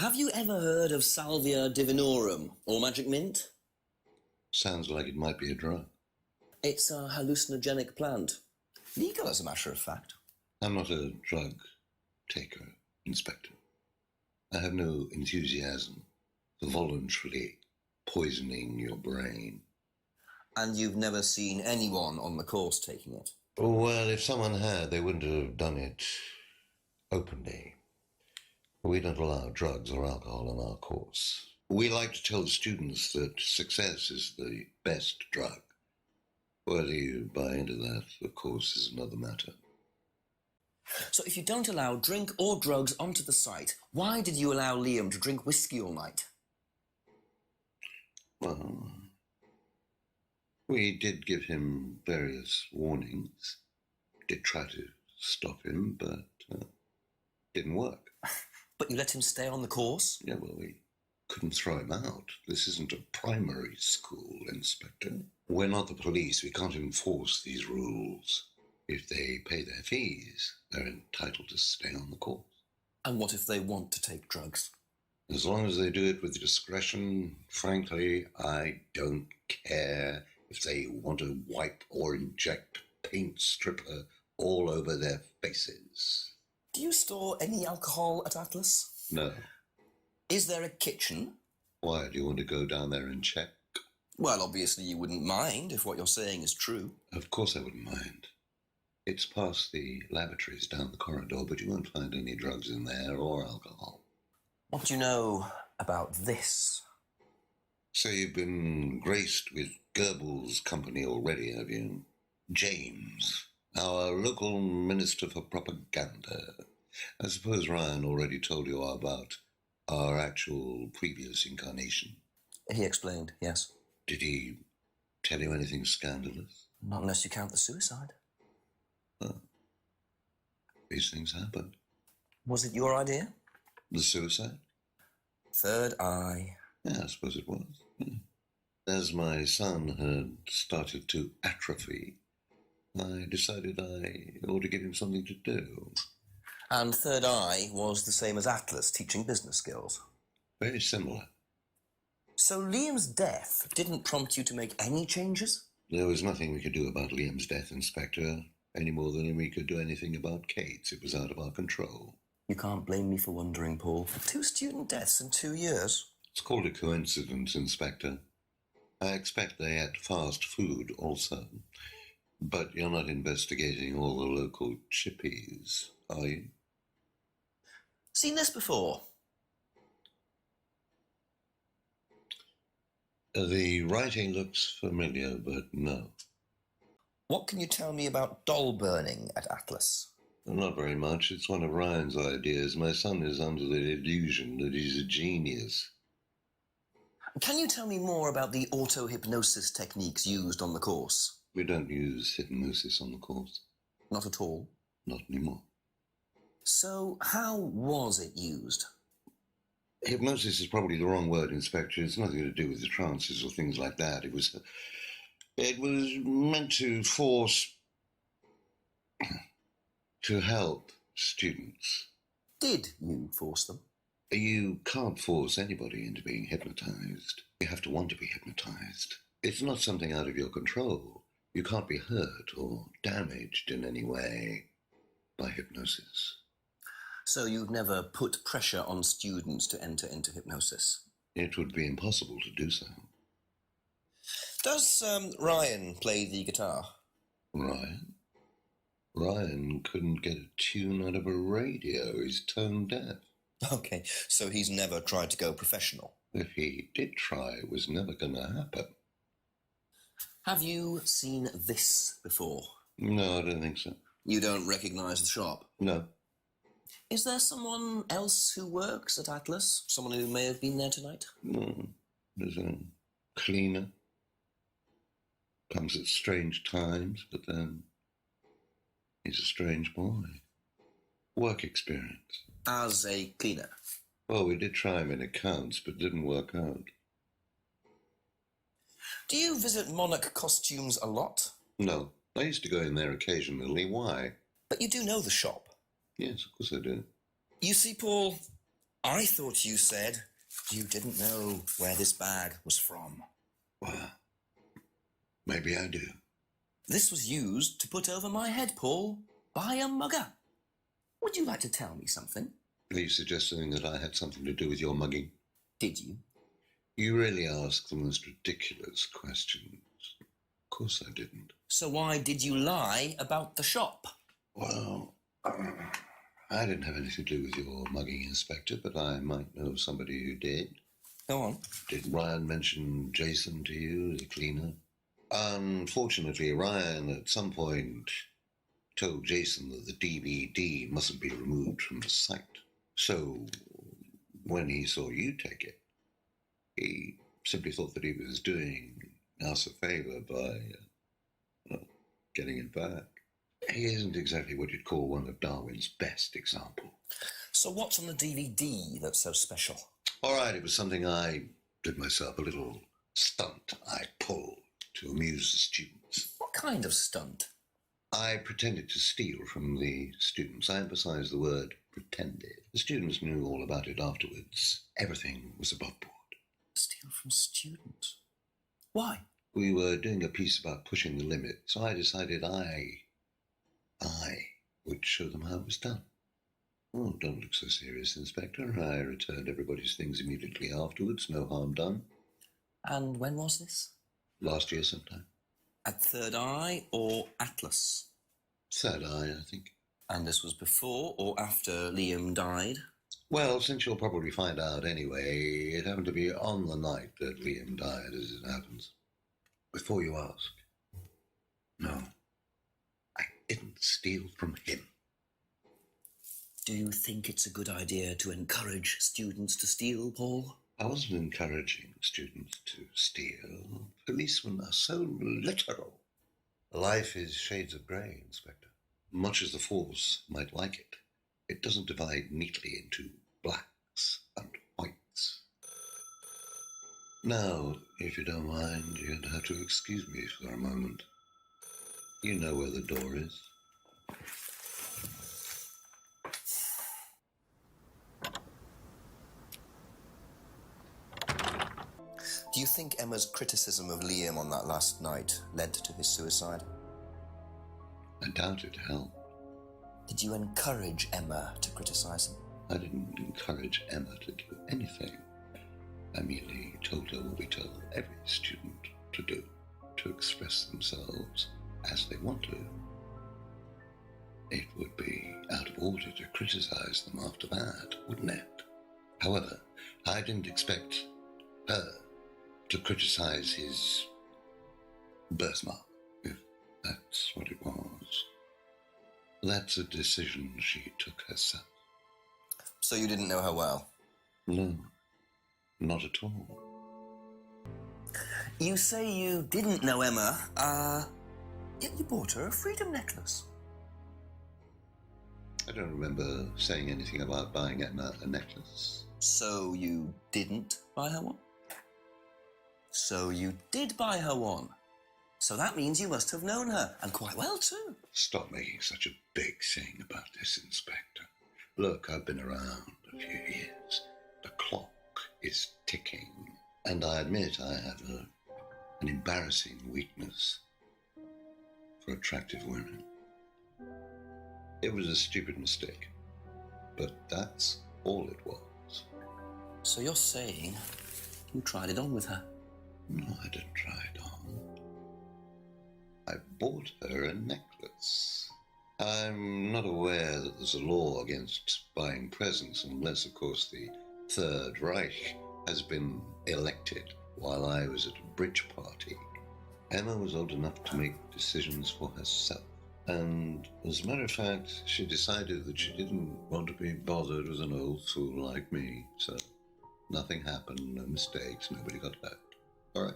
Have you ever heard of Salvia divinorum, or magic mint? Sounds like it might be a drug. It's a hallucinogenic plant. Legal, as a matter of fact. I'm not a drug taker, Inspector. I have no enthusiasm for voluntarily poisoning your brain. And you've never seen anyone on the course taking it? Well, if someone had, they wouldn't have done it openly. We don't allow drugs or alcohol on our course. We like to tell students that success is the best drug. Whether you buy into that, of course, is another matter. So if you don't allow drink or drugs onto the site, why did you allow Liam to drink whiskey all night? Well, we did give him various warnings. Did try to stop him, but didn't work. But you let him stay on the course? Yeah, well, we couldn't throw him out. This isn't a primary school, Inspector. We're not the police. We can't enforce these rules. If they pay their fees, they're entitled to stay on the course. And what if they want to take drugs? As long as they do it with discretion, frankly, I don't care if they want to wipe or inject paint stripper all over their faces. Do you store any alcohol at Atlas? No. Is there a kitchen? Why, do you want to go down there and check? Well, obviously you wouldn't mind if what you're saying is true. Of course I wouldn't mind. It's past the lavatories down the corridor, but you won't find any drugs in there or alcohol. What do you know about this? So you've been graced with Goebbels' company already, have you? James, our local minister for propaganda. I suppose Ryan already told you about our actual previous incarnation. He explained, yes. Did he tell you anything scandalous? Not unless you count the suicide. Well, these things happen. Was it your idea? The suicide? Third eye. Yeah, I suppose it was. Yeah. As my son had started to atrophy, I decided I ought to give him something to do. And third eye was the same as Atlas, teaching business skills. Very similar. So Liam's death didn't prompt you to make any changes? There was nothing we could do about Liam's death, Inspector, any more than we could do anything about Kate's. It was out of our control. You can't blame me for wondering, Paul. 2 student deaths in 2 years. It's called a coincidence, Inspector. I expect they ate fast food also. But you're not investigating all the local chippies, are you? Seen this before? The writing looks familiar, but no. What can you tell me about doll burning at Atlas? Not very much. It's one of Ryan's ideas. My son is under the illusion that he's a genius. Can you tell me more about the auto-hypnosis techniques used on the course? We don't use hypnosis on the course. Not at all. Not anymore. So how was it used? Hypnosis is probably the wrong word, Inspector. It's nothing to do with the trances or things like that. It was meant to force, to help students. Did you force them? You can't force anybody into being hypnotized. You have to want to be hypnotized. It's not something out of your control. You can't be hurt or damaged in any way by hypnosis. So you've never put pressure on students to enter into hypnosis? It would be impossible to do so. Does Ryan play the guitar? Ryan? Ryan couldn't get a tune out of a radio. He's tone deaf. Okay, so he's never tried to go professional? If he did try, it was never going to happen. Have you seen this before? No, I don't think so. You don't recognise the shop? No. Is there someone else who works at Atlas? Someone who may have been there tonight? No. There's a cleaner. Comes at strange times, but then he's a strange boy. Work experience. As a cleaner? Well, we did try him in accounts, but didn't work out. Do you visit monarch costumes a lot? No. I used to go in there occasionally. Why? But you do know the shop? Yes, of course I do. You see, Paul, I thought you said you didn't know where this bag was from. Well, maybe I do. This was used to put over my head, Paul, by a mugger. Would you like to tell me something? Are you suggesting that I had something to do with your mugging? Did you? You really ask the most ridiculous questions. Of course I didn't. So why did you lie about the shop? Well, I didn't have anything to do with your mugging, Inspector, but I might know somebody who did. Go on. Did Ryan mention Jason to you, the cleaner? Unfortunately, Ryan at some point told Jason that the DVD mustn't be removed from the site. So when he saw you take it, he simply thought that he was doing us a favour by getting it back. He isn't exactly what you'd call one of Darwin's best examples. So what's on the DVD that's so special? All right, it was something I did myself, a little stunt I pulled to amuse the students. What kind of stunt? I pretended to steal from the students. I emphasize the word pretended. The students knew all about it afterwards. Everything was above board. Steal from students? Why? We were doing a piece about pushing the limit, so I decided I would show them how it was done. Oh, don't look so serious, Inspector. I returned everybody's things immediately afterwards. No harm done. And when was this? Last year sometime. At Third Eye or Atlas? Third Eye, I think. And this was before or after Liam died? Well, since you'll probably find out anyway, it happened to be on the night that Liam died, as it happens. Before you ask, no, I didn't steal from him. Do you think it's a good idea to encourage students to steal, Paul? I wasn't encouraging students to steal. Policemen are so literal. Life is shades of grey, Inspector. Much as the Force might like it, it doesn't divide neatly into blacks and whites. Now, if you don't mind, you're going to have to excuse me for a moment. You know where the door is. Do you think Emma's criticism of Liam on that last night led to his suicide? I doubt it helped. Did you encourage Emma to criticise him? I didn't encourage Emma to do anything. I merely told her what we tell every student to do, to express themselves as they want to. It would be out of order to criticize them after that, wouldn't it? However, I didn't expect her to criticize his birthmark, if that's what it was. That's a decision she took herself. So you didn't know her well? No, not at all. You say you didn't know Emma, yet you bought her a freedom necklace. I don't remember saying anything about buying Emma a necklace. So you didn't buy her one? So you did buy her one. So that means you must have known her, and quite well too. Stop making such a big thing about this, Inspector. Look, I've been around a few years. The clock is ticking, and I admit I have an embarrassing weakness for attractive women. It was a stupid mistake, but that's all it was. So you're saying you tried it on with her? No, I didn't try it on. I bought her a necklace. I'm not aware that there's a law against buying presents unless, of course, the Third Reich has been elected while I was at a bridge party. Emma was old enough to make decisions for herself. And as a matter of fact, she decided that she didn't want to be bothered with an old fool like me. So nothing happened, no mistakes, nobody got hurt. All right.